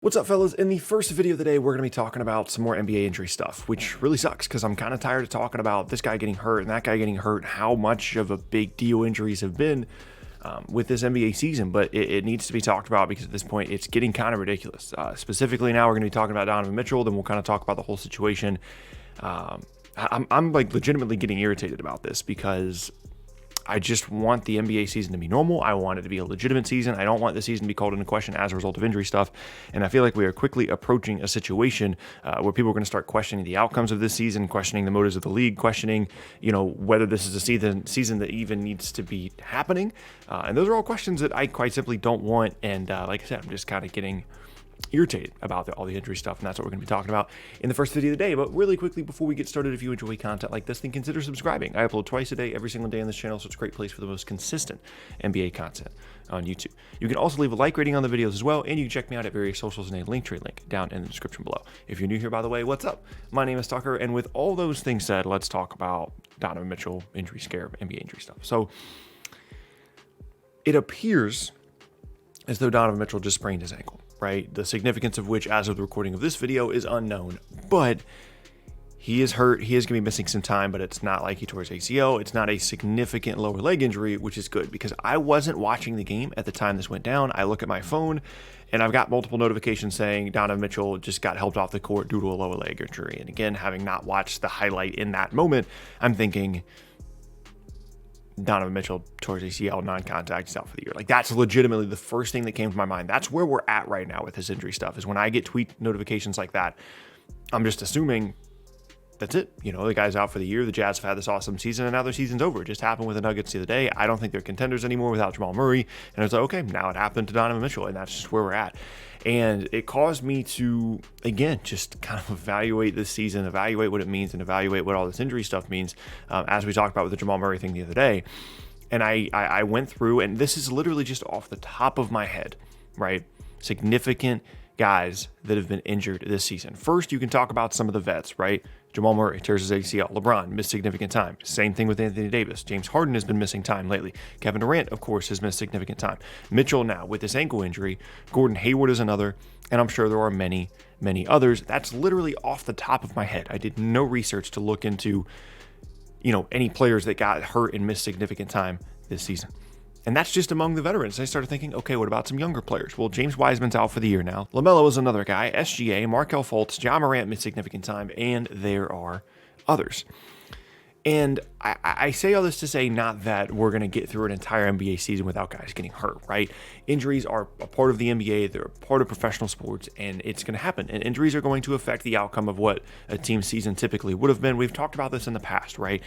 What's up, fellas? In the first video of the day, we're going to be talking about some more NBA injury stuff, which really sucks because I'm kind of tired of talking about this guy getting hurt and that guy getting hurt, how much of a big deal injuries have been with this NBA season, but it needs to be talked about because at this point, it's getting kind of ridiculous. Specifically now, we're going to be talking about Donovan Mitchell, then we'll kind of talk about the whole situation. I'm like legitimately getting irritated about this because I just want the NBA season to be normal. I want it to be a legitimate season. I don't want the season to be called into question as a result of injury stuff. And I feel like we are quickly approaching a situation where people are going to start questioning the outcomes of this season, questioning the motives of the league, questioning, whether this is a season that even needs to be happening. And those are all questions that I quite simply don't want. And like I said, I'm just kind of getting irritated about all the injury stuff, and that's what we're going to be talking about in the first video of the day. But really quickly, before we get started, if you enjoy content like this, then consider subscribing. I upload twice a day, every single day on this channel, so it's a great place for the most consistent NBA content on YouTube. You can also leave a like rating on the videos as well, and you can check me out at various socials in a Linktree link down in the description below. If you're new here, by the way, what's up? My name is Tucker, and with all those things said, let's talk about Donovan Mitchell injury scare, NBA injury stuff. So it appears as though Donovan Mitchell just sprained his ankle, right? The significance of which, as of the recording of this video, is unknown. But he is hurt. He is going to be missing some time, but it's not like he tore his ACL. It's not a significant lower leg injury, which is good because I wasn't watching the game at the time this went down. I look at my phone and I've got multiple notifications saying Donovan Mitchell just got helped off the court due to a lower leg injury. And again, having not watched the highlight in that moment, I'm thinking Donovan Mitchell tore his ACL, non-contact, he's out for the year. Like, that's legitimately the first thing that came to my mind. That's where we're at right now with his injury stuff, is when I get tweet notifications like that, I'm just assuming that's it. The guy's out for the year. The Jazz have had this awesome season, and now their season's over. It just happened with the Nuggets the other day. I don't think they're contenders anymore without Jamal Murray. And it's like, okay, now it happened to Donovan Mitchell, and that's just where we're at. And it caused me to, again, just kind of evaluate this season, evaluate what it means, and evaluate what all this injury stuff means, as we talked about with the Jamal Murray thing the other day. And I went through, and this is literally just off the top of my head, right? Significant guys that have been injured this season. First, you can talk about some of the vets, right? Jamal Murray tears his ACL. LeBron missed significant time. Same thing with Anthony Davis. James Harden has been missing time lately. Kevin Durant, of course, has missed significant time. Mitchell now with this ankle injury. Gordon Hayward is another, and I'm sure there are many, many others. That's literally off the top of my head. I did no research to look into, any players that got hurt and missed significant time this season. And that's just among the veterans. I started thinking, okay, what about some younger players? Well, James Wiseman's out for the year now. LaMelo is another guy. SGA, Markelle Fultz, Ja Morant missed significant time, and there are others. And I say all this to say not that we're going to get through an entire NBA season without guys getting hurt, right? Injuries are a part of the NBA. They're a part of professional sports, and it's going to happen. And injuries are going to affect the outcome of what a team's season typically would have been. We've talked about this in the past, right?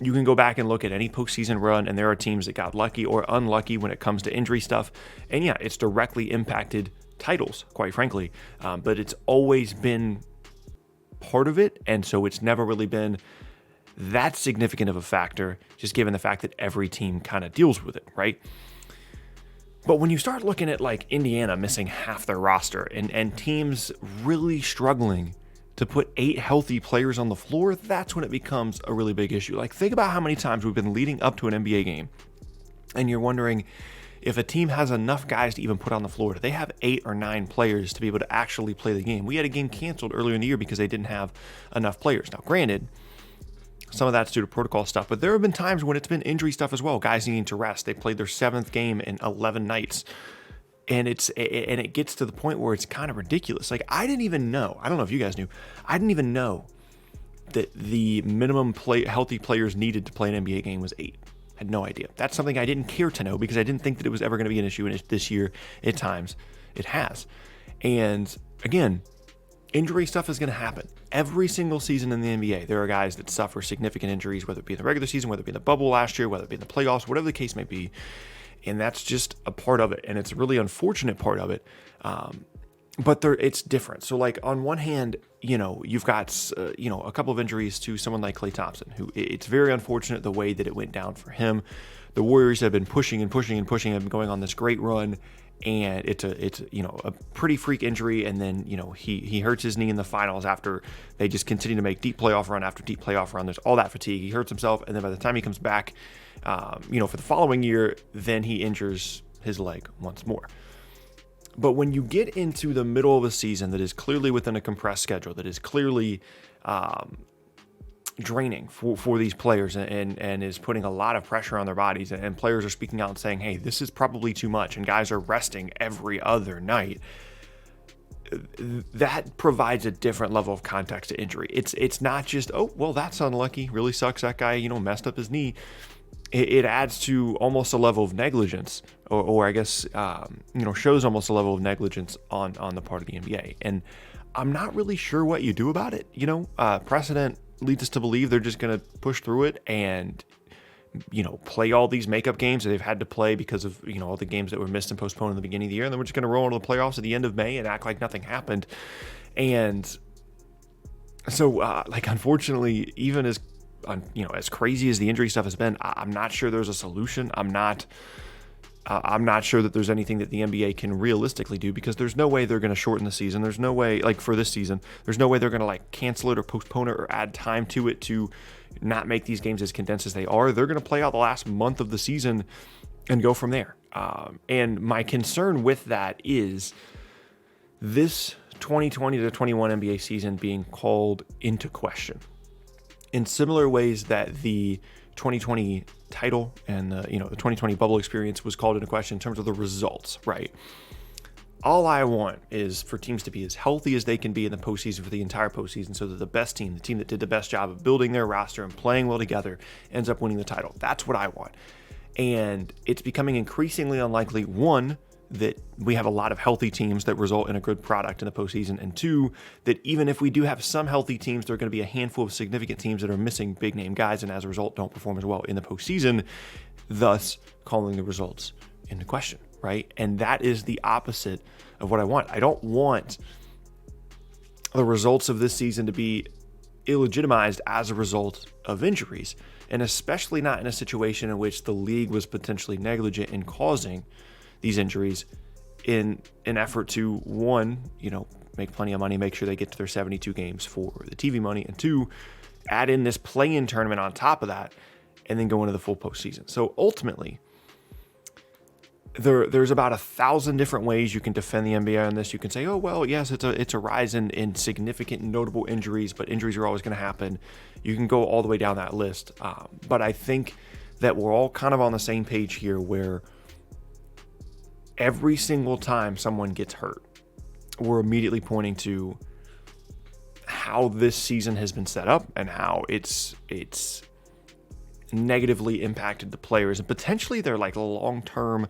You can go back and look at any postseason run, and there are teams that got lucky or unlucky when it comes to injury stuff. And yeah, it's directly impacted titles, quite frankly. But it's always been part of it, and so it's never really been that significant of a factor, just given the fact that every team kind of deals with it, right? But when you start looking at like Indiana missing half their roster and teams really struggling to put 8 healthy players on the floor, that's when it becomes a really big issue. Like, think about how many times we've been leading up to an NBA game, and you're wondering if a team has enough guys to even put on the floor. Do they have 8 or 9 players to be able to actually play the game? We had a game canceled earlier in the year because they didn't have enough players. Now, granted, some of that's due to protocol stuff, but there have been times when it's been injury stuff as well. Guys needing to rest. They played their 7th game in 11 nights. And it gets to the point where it's kind of ridiculous. Like, I didn't even know. I don't know if you guys knew. I didn't even know that the minimum healthy players needed to play an NBA game was 8. I had no idea. That's something I didn't care to know because I didn't think that it was ever going to be an issue. And this year, at times, it has. And again, injury stuff is going to happen. Every single season in the NBA, there are guys that suffer significant injuries, whether it be in the regular season, whether it be in the bubble last year, whether it be in the playoffs, whatever the case may be. And that's just a part of it. And it's a really unfortunate part of it. But it's different. So like on one hand, you've got, a couple of injuries to someone like Klay Thompson, who it's very unfortunate the way that it went down for him. The Warriors have been pushing and pushing and pushing, have been going on this great run. And it's a pretty freak injury. And then, he hurts his knee in the finals after they just continue to make deep playoff run after deep playoff run. There's all that fatigue. He hurts himself. And then by the time he comes back, for the following year, then he injures his leg once more. But when you get into the middle of a season that is clearly within a compressed schedule, that is clearly draining for these players and is putting a lot of pressure on their bodies, and players are speaking out and saying, hey, this is probably too much, and guys are resting every other night, that provides a different level of context to injury. It's not just, oh, well, that's unlucky, really sucks, that guy, messed up his knee. It adds to almost a level of negligence, or I guess, shows almost a level of negligence on the part of the NBA. And I'm not really sure what you do about it. Precedent leads us to believe they're just going to push through it and, play all these makeup games that they've had to play because of, all the games that were missed and postponed in the beginning of the year. And then we're just going to roll into the playoffs at the end of May and act like nothing happened. And so, unfortunately, even as crazy as the injury stuff has been, I'm not sure there's a solution. I'm not sure that there's anything that the NBA can realistically do, because there's no way they're going to shorten the season. There's no way, for this season, there's no way they're going to cancel it or postpone it or add time to it to not make these games as condensed as they are. They're going to play out the last month of the season and go from there. And my concern with that is this 2020 to 21 NBA season being called into question in similar ways that the 2020 title and the 2020 bubble experience was called into question in terms of the results, right? All I want is for teams to be as healthy as they can be in the postseason for the entire postseason, so that the best team, the team that did the best job of building their roster and playing well together, ends up winning the title. That's what I want. And it's becoming increasingly unlikely, one, that we have a lot of healthy teams that result in a good product in the postseason, and two, that even if we do have some healthy teams, there are going to be a handful of significant teams that are missing big name guys, and as a result don't perform as well in the postseason, thus calling the results into question, right? And that is the opposite of what I want. I don't want the results of this season to be illegitimized as a result of injuries, and especially not in a situation in which the league was potentially negligent in causing these injuries in an effort to, one, make plenty of money, make sure they get to their 72 games for the TV money, and two, add in this play-in tournament on top of that, and then go into the full postseason. So ultimately, there's about 1,000 different ways you can defend the NBA on this. You can say, oh, well, yes, it's a rise in significant notable injuries, but injuries are always going to happen. You can go all the way down that list. But I think that we're all kind of on the same page here, where every single time someone gets hurt, we're immediately pointing to how this season has been set up and how it's negatively impacted the players and potentially their long-term,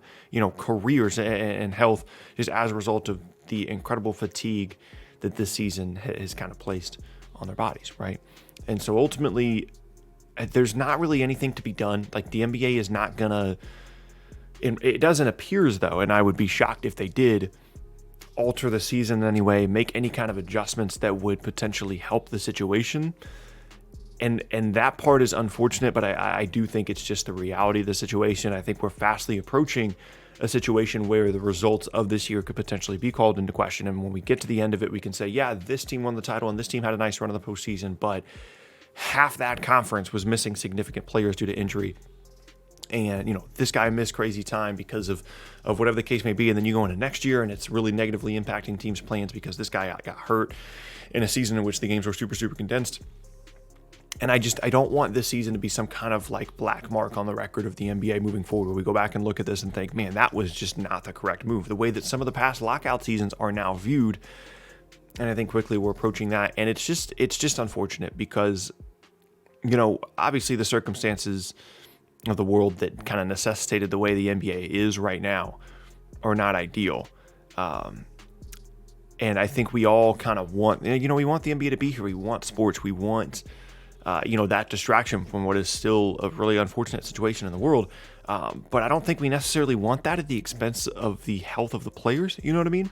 careers and health, just as a result of the incredible fatigue that this season has kind of placed on their bodies, right? And so ultimately, there's not really anything to be done. The NBA is not gonna, it doesn't appear as though, and I would be shocked if they did, alter the season in any way, make any kind of adjustments that would potentially help the situation. And that part is unfortunate, but I do think it's just the reality of the situation. I think we're fastly approaching a situation where the results of this year could potentially be called into question. And when we get to the end of it, we can say, yeah, this team won the title and this team had a nice run in the postseason, but half that conference was missing significant players due to injury. And, this guy missed crazy time because of whatever the case may be. And then you go into next year and it's really negatively impacting teams' plans because this guy got hurt in a season in which the games were super, super condensed. And I don't want this season to be some kind of black mark on the record of the NBA moving forward, where we go back and look at this and think, man, that was just not the correct move. The way that some of the past lockout seasons are now viewed. And I think quickly we're approaching that. And it's just unfortunate because, obviously the circumstances of the world that kind of necessitated the way the NBA is right now are not ideal. And I think we all kind of want, we want the NBA to be here. We want sports. We want that distraction from what is still a really unfortunate situation in the world. But I don't think we necessarily want that at the expense of the health of the players. You know what I mean?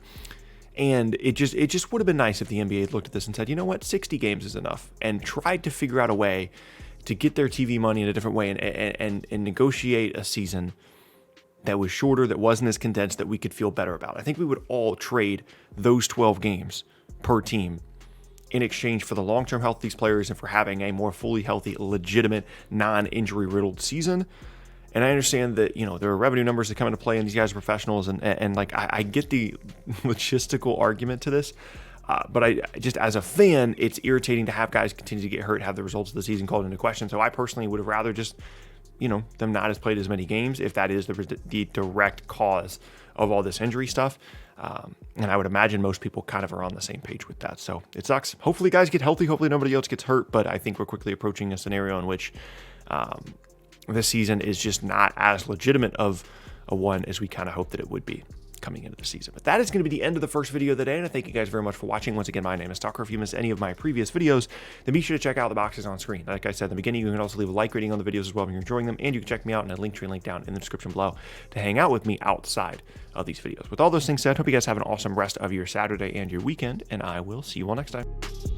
And it just would have been nice if the NBA had looked at this and said, you know what, 60 games is enough, and tried to figure out a way to get their TV money in a different way and negotiate a season that was shorter, that wasn't as condensed, that we could feel better about. I think we would all trade those 12 games per team in exchange for the long-term health of these players and for having a more fully healthy, legitimate, non-injury riddled season. And I understand that, there are revenue numbers that come into play and these guys are professionals. And like, I get the logistical argument to this. But I just, as a fan, it's irritating to have guys continue to get hurt, have the results of the season called into question. So I personally would have rather just, them not have played as many games if that is the direct cause of all this injury stuff. And I would imagine most people kind of are on the same page with that. So it sucks. Hopefully guys get healthy. Hopefully nobody else gets hurt. But I think we're quickly approaching a scenario in which this season is just not as legitimate of a one as we kind of hope that it would be coming into the season. But that is going to be the end of the first video of the day, and I thank you guys very much for watching. Once again, my name is Tucker. If you missed any of my previous videos, then be sure to check out the boxes on screen. Like I said in the beginning, you can also leave a like rating on the videos as well if you're enjoying them, and you can check me out in a Linktree link down in the description below to hang out with me outside of these videos. With all those things said, hope you guys have an awesome rest of your Saturday and your weekend, and I will see you all next time.